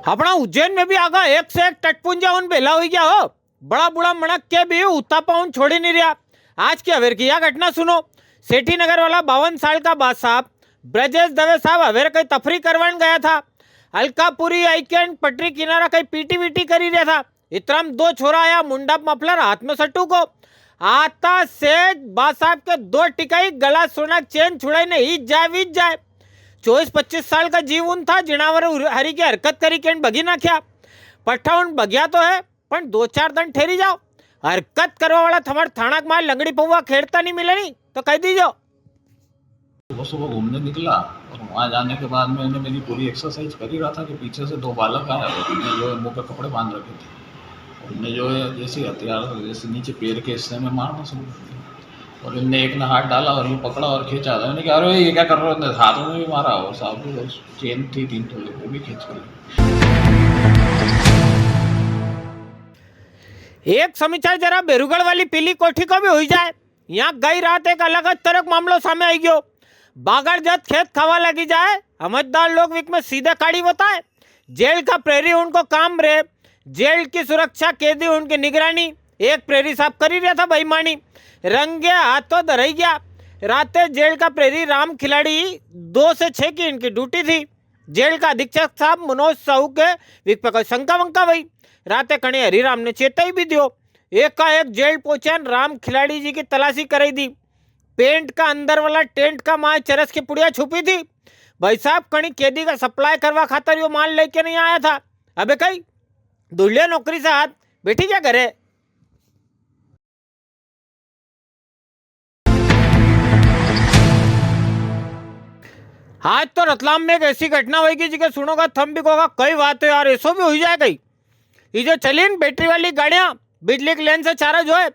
अपना उज्जैन में भी आगा एक से एक टटपुंजा उन बेला हो गया हो। बड़ा बुढ़ा मणक के भी उतापा उन छोड़ी नहीं रहा। आज की अवेर की यह घटना सुनो। सेठी नगर वाला 52 साल का बाद साहब ब्रजेश दवे साहब अवेर कहीं तफरी करवाने गया था। अलकापुरी आईकेंड पटरी किनारा कहीं पीटी वीटी करी रहा था। इतना दो छोरा आया, मुंडा मफलर हाथ में सट्टू को आता से बाद साहब के दो टिकाई गला सोना चेन छुड़ाई ने ही जाए 24-25 साल का जीव उन था। जिनावर हरी की हरकत करी के बगी नाख्या। पट्ठा उन बगिया तो है पण 2-4 दिन ठहरी जाओ। हरकत करवा वाला थमर थाना मार लंगड़ी पौवा खेड़ता नहीं मिले नहीं तो कह दीजो। सुबह सुबह घूमने निकला और वहाँ जाने के बाद मैंने मेरी पूरी एक्सरसाइज कर ही रहा था कि पीछे से 2 बालक आए और उन्हें जो है मुँह पे कपड़े बांध रखे थे। उनने जो है जैसे हथियार जैसे नीचे पैर के हिस्से में मारना शुरू कर दिया और इनने एक ने हाथ डाला और ये पकड़ा और खींचा था। मैंने कहा अरे ये क्या कर रहे हो? हाथों में भी मारा और साहब चेन थी 3 तोले वो भी खींच कर। एक समाचार जरा बेरुगढ़ वाली पीली कोठी को भी हुई जाए। यहाँ गई रात एक अलग तरह मामलो सामने आई गयो। बागड़ जत खेत खावा लगी जाए, समझदार लोग विक में सीधे काढ़ी बताए। जेल का प्रेरी उनको काम रे, जेल की सुरक्षा कैदी उनकी निगरानी। एक प्रेरी साहब करी रहा था बेईमानी, रंगे हाथों धरई गया। राते जेल का प्रेरी राम खिलाड़ी 2 से 6 की इनकी ड्यूटी थी। जेल का अधीक्षक साहब मनोज साहू के विक पे कोई शंका वंका भई। राते कणे हरिराम ने चेताई भी दियो। एकाएक जेल पहुंचा राम खिलाड़ी जी की तलाशी कराई दी। पेंट का अंदर वाला टेंट का माल चरस की पुड़िया छुपी थी। भाई साहब कणी कैदी का सप्लाई करवा खातर यो माल लेके नहीं आया था। अबे कई दुल्हे नौकरी से हाथ बैठी क्या करे। आज तो रतलाम में एक ऐसी घटना होगी जी के सुनोगा थम भी कहोगा कई बात है यार, ऐसो भी हो जाए गई। ये जो चली बैटरी वाली गाड़ियां बिजली की लेन से चार्ज जो है,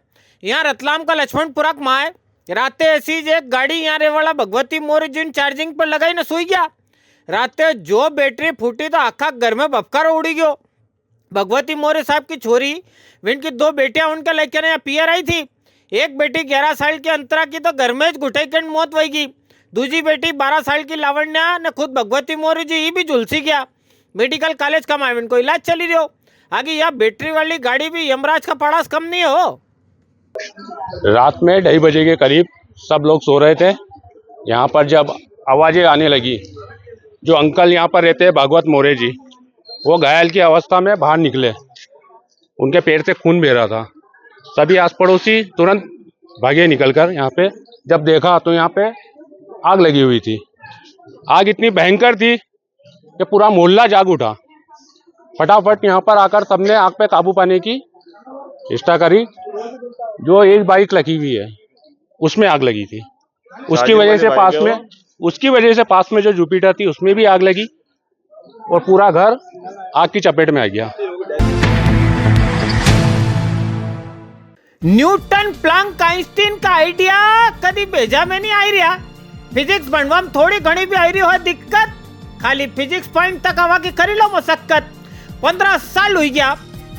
यहाँ रतलाम का लक्ष्मणपुरा माँ है। राते ऐसी एक गाड़ी यहाँ रे वाला भगवती मोर जिन चार्जिंग पर लगाई ना सोई गया। राते जो बैटरी फूटी तो आखा घर में बफकार उड़ी गयो। भगवती मोरे साहब की छोरी विनकी 2 बेटियां उनके लेकर यहाँ पियर आई थी। एक बेटी 11 साल की अंतरा की तो घर में घुटाई के मौत वही। दूसरी बेटी 12 साल की लावण्या ने खुद भगवती मोरे जी ही भी झुलसी गया। मेडिकल कॉलेज का माविन को इलाज चली रही हो। आगे यह बैटरी वाली गाड़ी भी यमराज का पड़ास कम नहीं हो। रात में 2:30 बजे के करीब सब लोग सो रहे थे। यहाँ पर जब आवाज़ें आने लगी, जो अंकल यहाँ पर रहते हैं भागवत मोरे जी, वो घायल की अवस्था में बाहर निकले। उनके पैर से खून बह रहा था। सभी आस पड़ोसी तुरंत भागे निकलकर यहाँ पे। जब देखा तो यहाँ पे आग लगी हुई थी। आग इतनी भयंकर थी कि पूरा मोहल्ला जाग उठा। फटाफट यहाँ पर आकर सबने आग पे काबू पाने की चेष्टा करी। जो एक बाइक लगी हुई है उसमें आग लगी थी। उसकी वजह से पास में जो जुपिटर थी उसमें भी आग लगी और पूरा घर आग की चपेट में आ गया। न्यूटन प्लैंक आइंस्टीन का आइडिया कभी भेजा में नहीं आई रहा। फिजिक्स बनवा में थोड़ी घनी भी आई रही हो दिक्कत। खाली फिजिक्स पॉइंट तक आवा की करी लो मशक्कत। 15 साल हुई गया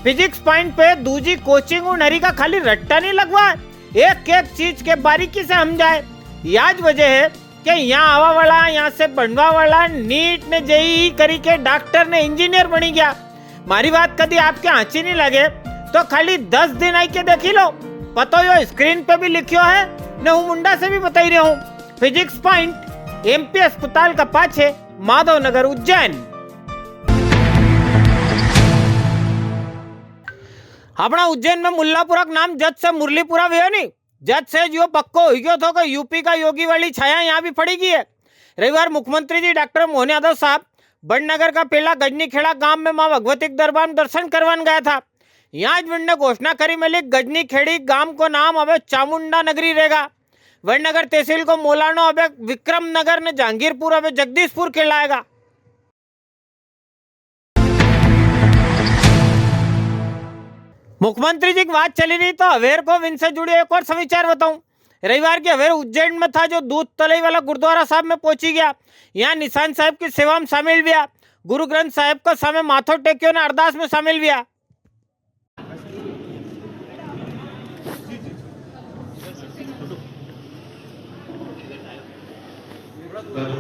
फिजिक्स पॉइंट पे दूजी कोचिंग और नरी का खाली रट्टा नहीं लगवा। एक एक चीज के बारीकी से हम जाए। याद वजह है कि यहाँ आवा वाला, यहाँ से बनवा वाला नीट ने जेईई करी के डॉक्टर ने इंजीनियर बनी गया। मारी बात कभी आपके आंची नहीं लगे तो खाली 10 दिन आई के देखी लो। पता यो स्क्रीन पे भी लिखियो है न, हूँ मुंडा से भी बताई रहा हूँ। फिजिक्स पॉइंट एमपी अस्पताल का पाछे, माधव नगर, उज्जैन। अपना उज्जैन में मुल्लापुरा का नाम जज से मुरलीपुरा भी है नहीं। जज से जो पक्को हो गया था कि यूपी का योगी वाली छाया यहाँ भी पड़ी गई है। रविवार मुख्यमंत्री जी डॉक्टर मोहन यादव साहब बड़नगर का पहला गजनीखेड़ा गांव में मां भगवती के दरबार में दर्शन करवाने गया था। यहाँ ने घोषणा करी मिली गजनीखेड़ी गांव को नाम अब चामुंडा नगरी रहेगा। वड़नगर तहसील को मोलानो अब विक्रम नगर ने जहांगीरपुर अब जगदीशपुर कहलाएगा। मुख्यमंत्री जी की बात चली रही तो अवेर को इनसे जुड़े एक और समाचार बताऊं। रविवार के अवेर उज्जैन में था जो दूध तलई वाला गुरुद्वारा साहब में पहुंची गया। यहाँ निशान साहब की सेवा में शामिल हुआ। गुरु ग्रंथ साहब का सामने माथो टेक्यो ने अरदास में शामिल हुआ।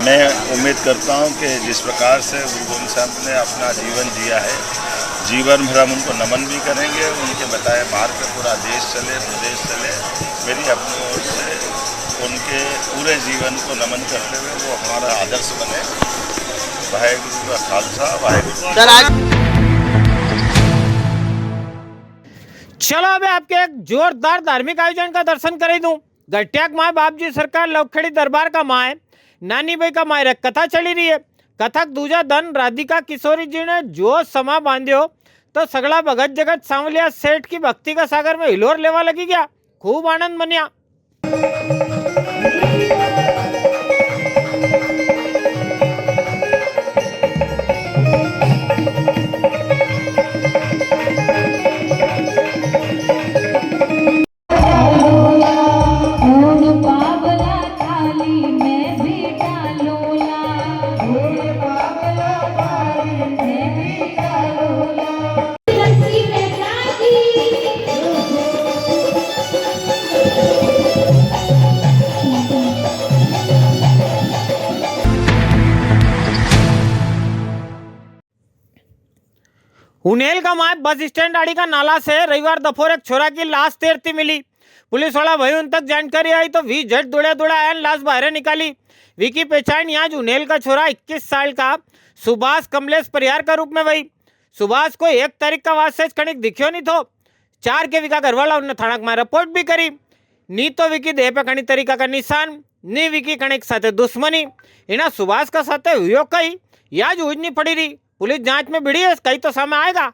मैं उम्मीद करता हूं कि जिस प्रकार से गुरु गोविंद साहब ने अपना जीवन जिया है, जीवन भर हम उनको नमन भी करेंगे। उनके बताए मार्ग पे पूरा देश चले, प्रदेश चले। मेरी अपनी ओर से उनके पूरे जीवन को नमन करते हुए वो हमारा आदर्श बने। वाहेगुरु का खालसा, वाहेगुरु। चलो अब आपके एक जोरदार धार्मिक आयोजन का दर्शन कर दूं। गट्टियाक माए बापजी सरकार लवखेड़ी दरबार का माए नानी भाई का माए कथा चली रही है। कथक दूजा धन राधिका किशोरी जी ने जो समा बांध्यो तो सगला भगत जगत सांवलिया सेठ की भक्ति का सागर में हिलोर लेवा लगी गया। खूब आनंद मनिया। उनेल का माए बस स्टैंड आड़ी का नाला से रविवार दोपहर एक छोरा की लाश तैरती मिली। पुलिस वाला भाई उन तक जानकारी आई तो वी झट दौड़ा दौड़ा आया, लाश बाहर निकाली। वी की पहचान यहाँ उनेल का छोरा 21 साल का सुभाष कमलेश परिहार का रूप में हुई। सुभाष को 1 तारीख का वाद से कणिक दिखियो नहीं थो। 4 के विका घरवाला उन्हें थाना में रिपोर्ट भी करी। नी तो विकी देह पे कणी तरीका का निशान, नी विकी कणिक साथे दुश्मनी। इना सुभाष का साथे हुयो कई याज उजनी पड़ी रही। पुलिस जांच में भिड़ी है, कहीं तो सामने आएगा।